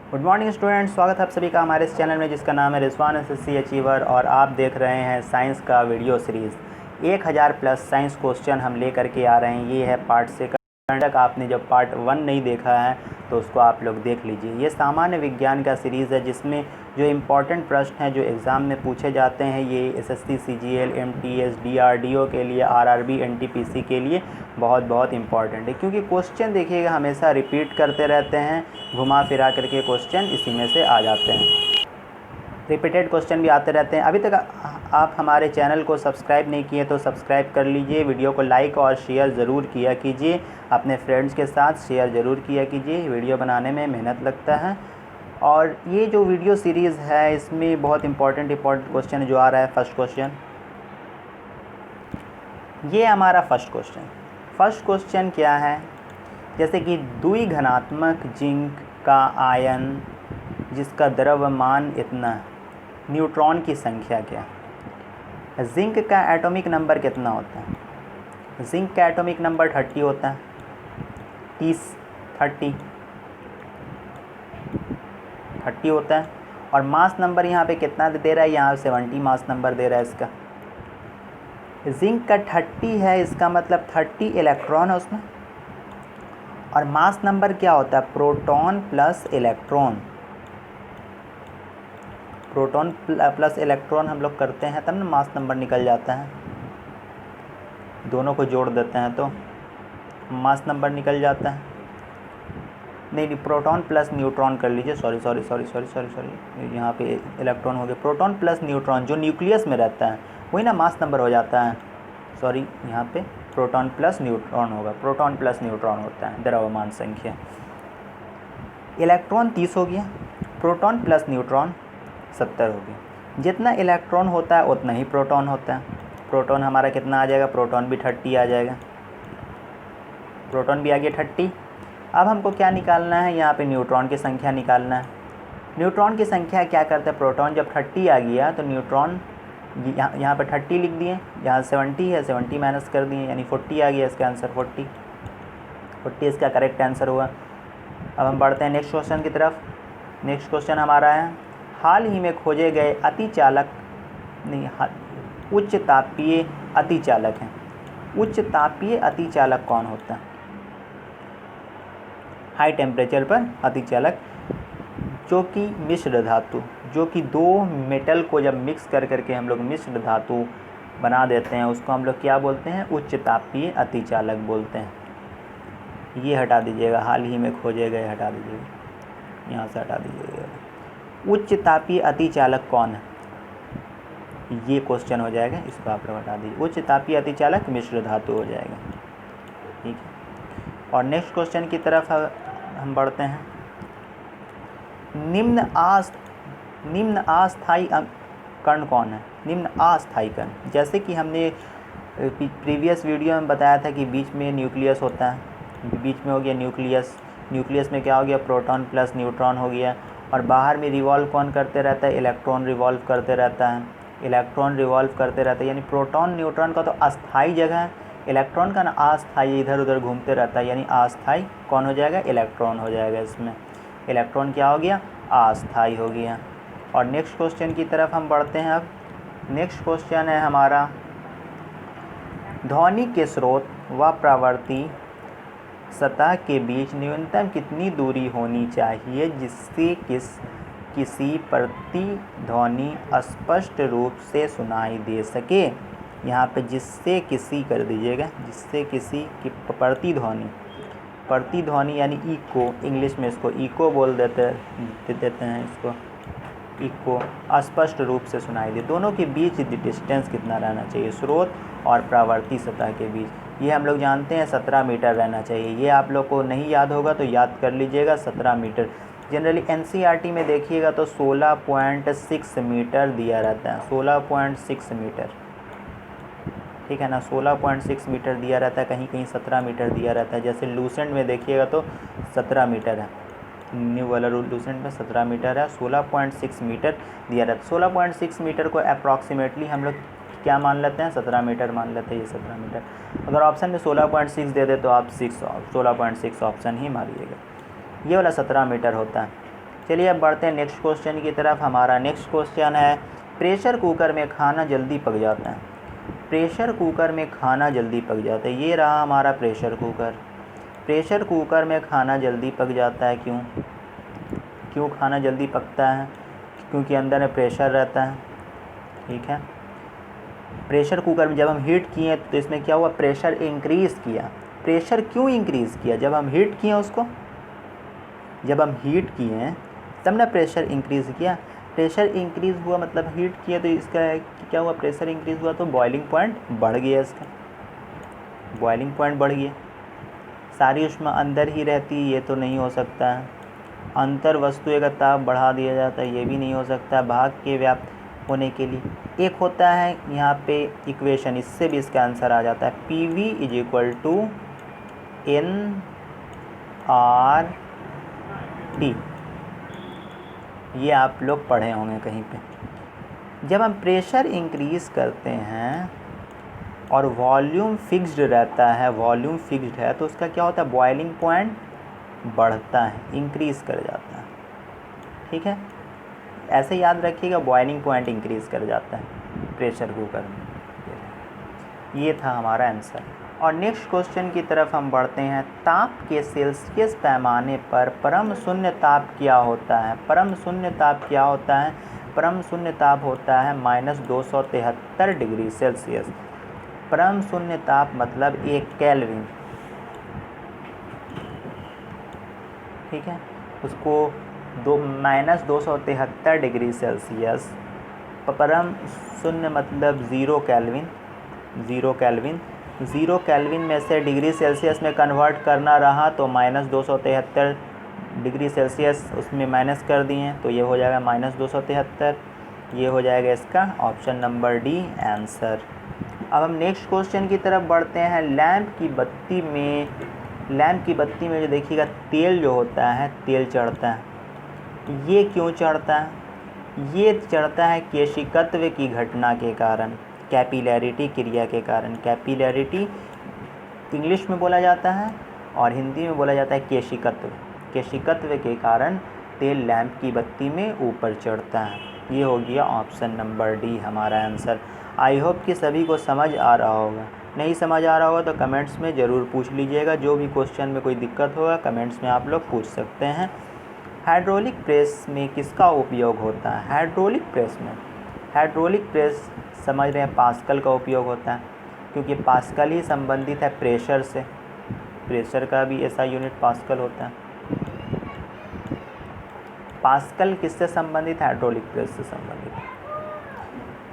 Good morning students, स्वागत है आप सभी का हमारे इस चैनल में जिसका नाम है रिजवान एसएससी अचीवर। और आप देख रहे हैं साइंस का video series 1000 plus science question हम लेकर के आ रहे हैं। ये है पार्ट सेकंड। तक आपने जब पार्ट 1 नहीं देखा है तो उसको आप लोग देख लीजिए। ये सामान्य विज्ञान का सीरीज़ है जिसमें जो इम्पोर्टेंट प्रश्न हैं जो एग्ज़ाम में पूछे जाते हैं ये एसएससी, सीजीएल, एमटीएस, डीआरडीओ के लिए, आरआरबी, एनटीपीसी के लिए बहुत इम्पॉर्टेंट है। क्योंकि क्वेश्चन देखिएगा हमेशा रिपीट करते रहते हैं, घुमा फिरा करके क्वेश्चन इसी में से आ जाते हैं। रिपीटेड क्वेश्चन भी आते रहते हैं। अभी तक आप हमारे चैनल को सब्सक्राइब नहीं किए तो सब्सक्राइब कर लीजिए। वीडियो को लाइक और शेयर ज़रूर किया कीजिए, अपने फ्रेंड्स के साथ शेयर ज़रूर किया कीजिए। वीडियो बनाने में मेहनत लगता है। और ये जो वीडियो सीरीज़ है इसमें बहुत इम्पोर्टेंट क्वेश्चन जो आ रहा है। फर्स्ट क्वेश्चन, ये हमारा फर्स्ट क्वेश्चन क्या है? जैसे कि द्विघनात्मक जिंक का आयन जिसका द्रव्यमान इतना है, न्यूट्रॉन की संख्या क्या है? जिंक का एटॉमिक नंबर कितना होता है? जिंक का एटॉमिक नंबर 30 होता है। 30 होता है। और मास नंबर यहाँ पे कितना दे रहा है? यहाँ 70 मास नंबर दे रहा है इसका। जिंक का 30 है, इसका मतलब 30 इलेक्ट्रॉन है उसमें। और मास नंबर क्या होता है? Proton plus electron. Proton plus electron हम लोग करते हैं तब ना मास नंबर निकल जाता है। दोनों को जोड़ देते हैं तो मास नंबर निकल जाता है। नहीं, प्रोटॉन प्लस न्यूट्रॉन कर लीजिए। सॉरी, यहाँ पे इलेक्ट्रॉन हो गया। प्रोटॉन प्लस न्यूट्रॉन जो न्यूक्लियस में रहता है वही ना मास नंबर हो जाता है। सॉरी, यहाँ पे प्रोटॉन प्लस न्यूट्रॉन होगा। प्रोटॉन प्लस न्यूट्रॉन होता है द्रव्यमान संख्या। इलेक्ट्रॉन 30 हो गया, प्रोटॉन प्लस न्यूट्रॉन 70 हो गया। जितना इलेक्ट्रॉन होता है उतना ही प्रोटॉन होता है। प्रोटॉन हमारा कितना आ जाएगा? प्रोटॉन भी 30 आ जाएगा। प्रोटॉन भी आ गया 30। अब हमको क्या निकालना है? यहाँ पे न्यूट्रॉन की संख्या निकालना है। न्यूट्रॉन की संख्या क्या करता है? प्रोटॉन जब 30 आ गया तो न्यूट्रॉन यहाँ पे 30 लिख दिए, यहाँ 70 है, 70 माइनस कर दिए, यानी 40 आ गया। इसका आंसर 40 इसका करेक्ट आंसर हुआ। अब हम बढ़ते हैं नेक्स्ट क्वेश्चन की तरफ। नेक्स्ट क्वेश्चन हमारा है, हाल ही में खोजे गए उच्च तापीय अतिचालक हैं। उच्च तापीय अतिचालक कौन होता है? हाई टेम्परेचर पर अतिचालक जो कि मिश्र धातु, जो कि दो मेटल को जब मिक्स कर करके हम लोग मिश्र धातु बना देते हैं उसको हम लोग क्या बोलते हैं? उच्च तापीय अतिचालक बोलते हैं। ये हटा दीजिएगा, हाल ही में खोजे गए हटा दीजिएगा, यहाँ से हटा दीजिएगा। उच्च तापीय अतिचालक कौन है? ये क्वेश्चन हो जाएगा, इसको आप लोग हटा दीजिए। उच्च तापीय अतिचालक मिश्र धातु हो जाएगा। ठीक है, और नेक्स्ट क्वेश्चन की तरफ हम बढ़ते हैं। निम्न अस्थायी कण कौन है? निम्न अस्थायी कण, जैसे कि हमने प्रीवियस वीडियो में बताया था कि बीच में न्यूक्लियस होता है। बीच में हो गया न्यूक्लियस में क्या हो गया? प्रोटॉन प्लस न्यूट्रॉन हो गया। और बाहर में रिवॉल्व कौन करते रहता है? इलेक्ट्रॉन रिवॉल्व करते रहता है। यानी प्रोटॉन न्यूट्रॉन का तो अस्थायी जगह है, इलेक्ट्रॉन का ना अस्थायी, इधर उधर घूमते रहता है। यानी अस्थायी कौन हो जाएगा? इलेक्ट्रॉन हो जाएगा। इसमें इलेक्ट्रॉन क्या हो गया? अस्थायी हो गया। और नेक्स्ट क्वेश्चन की तरफ हम बढ़ते हैं। अब नेक्स्ट क्वेश्चन है हमारा, ध्वनि के स्रोत व प्रवर्ती सतह के बीच न्यूनतम कितनी दूरी होनी चाहिए जिससे किसी प्रतिध्वनि स्पष्ट रूप से सुनाई दे सके? यहाँ पे जिससे किसी कर दीजिएगा, जिससे किसी की प्रतिध्वनि यानी इको, इंग्लिश में इसको इको बोल देते हैं इसको इको, स्पष्ट रूप से सुनाई दे। दोनों के बीच डिस्टेंस कितना रहना चाहिए? स्रोत और प्रवर्ती सतह के बीच ये हम लोग जानते हैं 17 मीटर रहना चाहिए। ये आप लोग को नहीं याद होगा तो याद कर लीजिएगा, 17 मीटर। जनरली एनसीईआरटी में देखिएगा तो 16.6 मीटर दिया रहता है। 16.6 मीटर, ठीक है ना? 16.6 मीटर दिया रहता है, कहीं कहीं 17 मीटर दिया रहता है। जैसे लूसेंट में देखिएगा तो 17 मीटर है, न्यू वाला लूसेंट में 17 मीटर है। 16.6 मीटर दिया रहता है। 16.6 मीटर को अप्रॉक्सीमेटली हम लोग क्या मान लेते हैं? 17 मीटर मान लेते हैं। ये 17 मीटर, अगर ऑप्शन में 16.6 दे दे तो आप 16.6 ऑप्शन ही मारिएगा। ये वाला 17 मीटर होता है। चलिए अब बढ़ते हैं नेक्स्ट क्वेश्चन की तरफ। हमारा नेक्स्ट क्वेश्चन है प्रेशर कुकर में खाना जल्दी पक जाता है। प्रेशर कुकर में खाना जल्दी पक जाता है। ये रहा हमारा प्रेशर कुकर। प्रेशर कुकर में खाना जल्दी पक जाता है। क्यों खाना जल्दी पकता है? क्योंकि अंदर में प्रेशर रहता है। ठीक है, प्रेशर कुकर में जब हम हीट किए तो इसमें क्या हुआ, प्रेशर इंक्रीज़ किया। प्रेशर क्यों इंक्रीज़ किया? जब हम हीट किए उसको, जब हम हीट किए तब ना प्रेशर इंक्रीज़ किया। प्रेशर इंक्रीज़ हुआ मतलब हीट किया, तो इसका क्या हुआ, प्रेशर इंक्रीज़ हुआ तो बॉइलिंग पॉइंट बढ़ गया। इसका बॉइलिंग पॉइंट बढ़ गया। सारी ऊष्मा अंदर ही रहती, ये तो नहीं हो सकता है। अंतर वस्तुएं का ताप बढ़ा दिया जाता है, ये भी नहीं हो सकता। भाग के व्याप्त होने के लिए एक होता है यहाँ पे इक्वेशन, इससे भी इसका आंसर आ जाता है। PV = nRT। ये आप लोग पढ़े होंगे कहीं पे। जब हम प्रेशर इंक्रीज़ करते हैं और वॉल्यूम फिक्स्ड रहता है, वॉल्यूम फिक्स्ड है, तो उसका क्या होता है, बॉइलिंग पॉइंट बढ़ता है, इंक्रीज़ कर जाता है। ठीक है, ऐसे याद रखिएगा, बॉइलिंग पॉइंट इंक्रीज़ कर जाता है प्रेशर कुकर में। ये था हमारा आंसर। और नेक्स्ट क्वेश्चन की तरफ हम बढ़ते हैं। ताप के सेल्सियस पैमाने पर परम शून्य ताप क्या होता है? परम शून्य ताप क्या होता है? परम शून्य ताप होता है -273 डिग्री सेल्सियस। परम शून्य ताप मतलब 1 केल्विन। ठीक है, उसको -273 डिग्री सेल्सियस। परम शून्य मतलब 0 केल्विन। 0 केल्विन में से डिग्री सेल्सियस में कन्वर्ट करना रहा तो -273 डिग्री सेल्सियस उसमें माइनस कर दिए, तो ये हो जाएगा -273। ये हो जाएगा इसका ऑप्शन नंबर डी आंसर। अब हम नेक्स्ट क्वेश्चन की तरफ बढ़ते हैं। लैंप की बत्ती में जो देखिएगा तेल जो होता है, तेल चढ़ता है। ये क्यों चढ़ता है? ये चढ़ता है केशिकत्व की घटना के कारण, कैपिलैरिटी क्रिया के कारण। कैपिलैरिटी इंग्लिश में बोला जाता है और हिंदी में बोला जाता है केशिकत्व। केशिकत्व के कारण तेल लैंप की बत्ती में ऊपर चढ़ता है। ये हो गया ऑप्शन नंबर डी हमारा आंसर। आई होप कि सभी को समझ आ रहा होगा। नहीं समझ आ रहा होगा तो कमेंट्स में ज़रूर पूछ लीजिएगा। जो भी क्वेश्चन में कोई दिक्कत होगा कमेंट्स में आप लोग पूछ सकते हैं। हाइड्रोलिक प्रेस में किसका उपयोग होता है? हाइड्रोलिक प्रेस समझ रहे हैं, पास्कल का उपयोग होता है, क्योंकि पास्कल ही संबंधित है प्रेशर से। प्रेशर का भी ऐसा यूनिट पास्कल होता है। पास्कल किससे संबंधित? हाइड्रोलिक प्रेस से संबंधित है।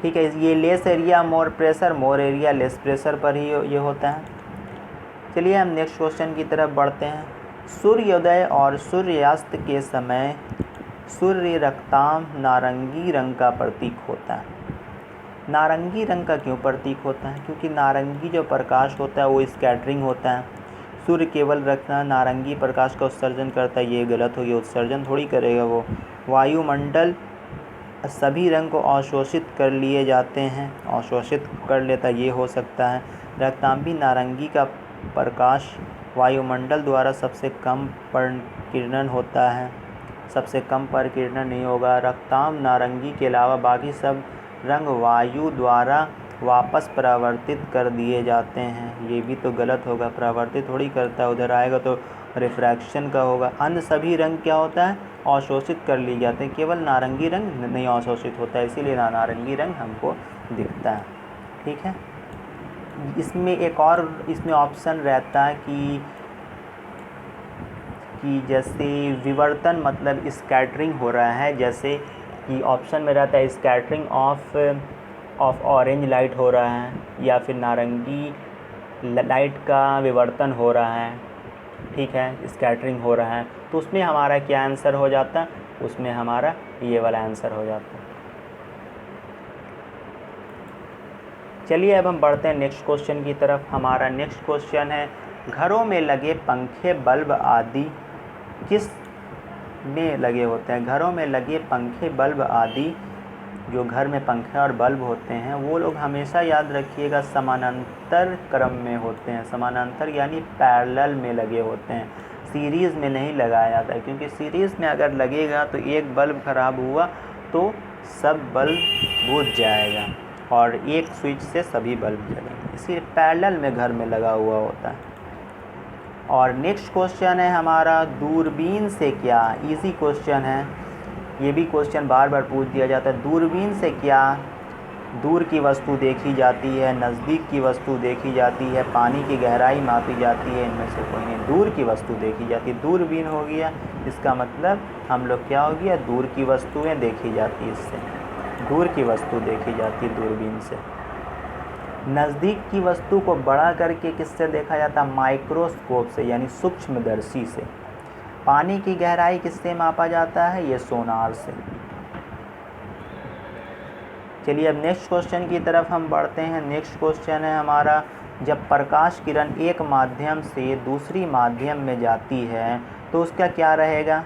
ठीक है, ये less area more pressure, more area less pressure पर ही ये होता है। चलिए हम नेक्स्ट क्वेश्चन की तरफ बढ़ते हैं। सूर्योदय और सूर्यास्त के समय सूर्य रक्ताम नारंगी रंग का प्रतीक होता है। नारंगी रंग का क्यों प्रतीक होता है? क्योंकि नारंगी जो प्रकाश होता है वो स्कैटरिंग होता है। सूर्य केवल नारंगी प्रकाश का उत्सर्जन करता है, ये गलत हो गया। उत्सर्जन थोड़ी करेगा वो। वायुमंडल सभी रंग को अवशोषित कर लिए जाते हैं, अवशोषित कर लेता, ये हो सकता है। रक्तांबी नारंगी का प्रकाश वायुमंडल द्वारा सबसे कम परिकिरण होता है, सबसे कम परिकिरण नहीं होगा। रक्तांब नारंगी के अलावा बाकी सब रंग वायु द्वारा वापस परावर्तित कर दिए जाते हैं, ये भी तो गलत होगा। परावर्तित थोड़ी करता है, उधर आएगा तो रिफ्रैक्शन का होगा। अन्य सभी रंग क्या होता है? अवशोषित कर लिए जाते हैं, केवल नारंगी रंग नहीं अवशोषित होता है, इसीलिए नारंगी रंग हमको दिखता है। ठीक है, इसमें एक और इसमें ऑप्शन रहता है कि जैसे विवर्तन मतलब स्कैटरिंग हो रहा है, जैसे कि ऑप्शन में रहता है स्कैटरिंग ऑफ ऑरेंज लाइट हो रहा है, या फिर नारंगी लाइट का विवर्तन हो रहा है। ठीक है, स्कैटरिंग हो रहा है, तो उसमें हमारा क्या आंसर हो जाता? उसमें हमारा ये वाला आंसर हो जाता। चलिए अब हम बढ़ते हैं नेक्स्ट क्वेश्चन की तरफ। हमारा नेक्स्ट क्वेश्चन है घरों में लगे पंखे बल्ब आदि किस में लगे होते हैं? घरों में लगे पंखे बल्ब आदि जो घर में पंखे और बल्ब होते हैं वो लोग हमेशा याद रखिएगा समानांतर क्रम में होते हैं। समानांतर यानी पैरेलल में लगे होते हैं। सीरीज़ में नहीं लगाया जाता है, क्योंकि सीरीज़ में अगर लगेगा तो एक बल्ब ख़राब हुआ तो सब बल्ब बुझ जाएगा और एक स्विच से सभी बल्ब जलेंगे, इसीलिए पैरेलल में घर में लगा हुआ होता है। और नेक्स्ट क्वेश्चन है हमारा, दूरबीन से क्या, इजी क्वेश्चन है, ये भी क्वेश्चन बार बार पूछ दिया जाता है। दूरबीन से क्या दूर की वस्तु देखी जाती है, नज़दीक की वस्तु देखी जाती है, पानी की गहराई मापी जाती है, इनमें से कोई नहीं। दूर की वस्तु देखी जाती है, दूरबीन हो गया, इसका मतलब हम लोग क्या हो गया, दूर की वस्तुएं देखी जाती है, इससे दूर की वस्तु देखी जाती है दूरबीन से। नज़दीक की वस्तु को बड़ा करके किससे देखा जाता है, माइक्रोस्कोप से यानी सूक्ष्मदर्शी से। पानी की गहराई किससे मापा जाता है, ये सोनार से। चलिए अब नेक्स्ट क्वेश्चन की तरफ हम बढ़ते हैं। नेक्स्ट क्वेश्चन है हमारा, जब प्रकाश किरण एक माध्यम से दूसरी माध्यम में जाती है तो उसका क्या रहेगा,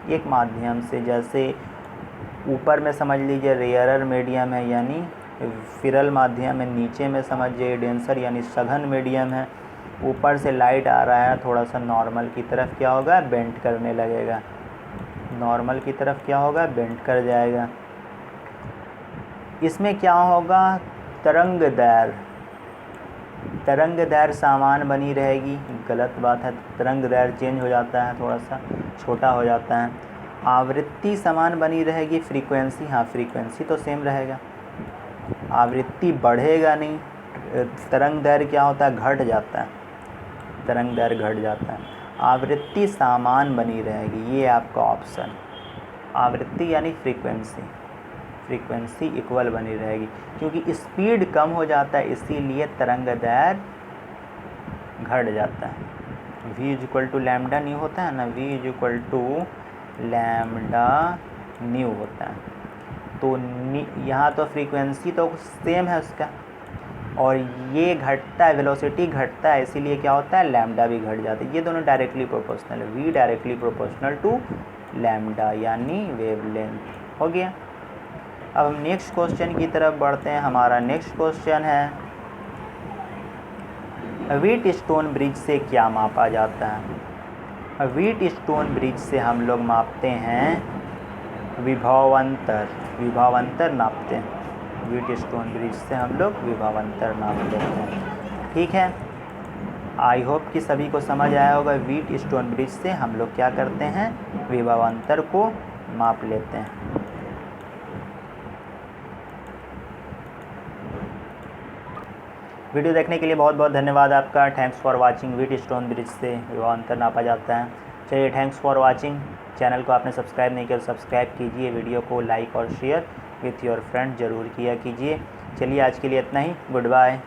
एक माध्यम से, जैसे ऊपर में समझ लीजिए रेयरर मीडियम है यानी विरल माध्यम है, नीचे में समझिए डेंसर यानी सघन मीडियम है, ऊपर से लाइट आ रहा है थोड़ा सा नॉर्मल की तरफ क्या होगा, बेंड करने लगेगा, नॉर्मल की तरफ क्या होगा, बेंड कर जाएगा। इसमें क्या होगा, तरंगदैर्घ्य, तरंगदैर्घ्य सामान बनी रहेगी, गलत बात है, तरंगदैर्घ्य चेंज हो जाता है, थोड़ा सा छोटा हो जाता है। आवृत्ति समान बनी रहेगी, फ्रीक्वेंसी, हाँ फ्रीक्वेंसी तो सेम रहेगा, आवृत्ति बढ़ेगा नहीं। तरंगदैर्घ्य क्या होता है, घट जाता है, तरंगदैर्घ्य घट जाता है। आवृत्ति समान बनी रहेगी, ये आपका ऑप्शन, आवृत्ति यानी फ्रीक्वेंसी, फ्रीक्वेंसी इक्वल बनी रहेगी, क्योंकि स्पीड कम हो जाता है इसीलिए तरंगदैर्घ्य घट जाता है। v is equal to lambda nu होता है ना, v is equal to lambda nu होता है, तो यहाँ तो फ्रीक्वेंसी तो सेम है उसका, और ये घटता है, वेलोसिटी घटता है, इसीलिए क्या होता है, लैम्डा भी घट जाता है। ये दोनों डायरेक्टली प्रोपोर्शनल है, v directly proportional to lambda यानी वेवलेंथ हो गया। अब हम नेक्स्ट क्वेश्चन की तरफ बढ़ते हैं। हमारा नेक्स्ट क्वेश्चन है, व्हीटस्टोन ब्रिज से क्या मापा जाता है। व्हीटस्टोन ब्रिज से हम लोग मापते हैं विभवांतर, विभवांतर नापते हैं, व्हीटस्टोन ब्रिज से हम लोग विभवांतर नाप लेते हैं। ठीक है, आई होप कि सभी को समझ आया होगा। व्हीटस्टोन ब्रिज से हम लोग क्या करते हैं, विभवांतर को माप लेते हैं। वीडियो देखने के लिए बहुत बहुत धन्यवाद आपका। Thanks for watching. Wheatstone bridge से विभवांतर नापा जाता है। चलिए, थैंक्स फॉर वाचिंग। चैनल को आपने सब्सक्राइब नहीं किया तो सब्सक्राइब कीजिए, वीडियो को लाइक और शेयर विथ योर फ्रेंड ज़रूर किया कीजिए। चलिए आज के लिए इतना ही, गुड बाय।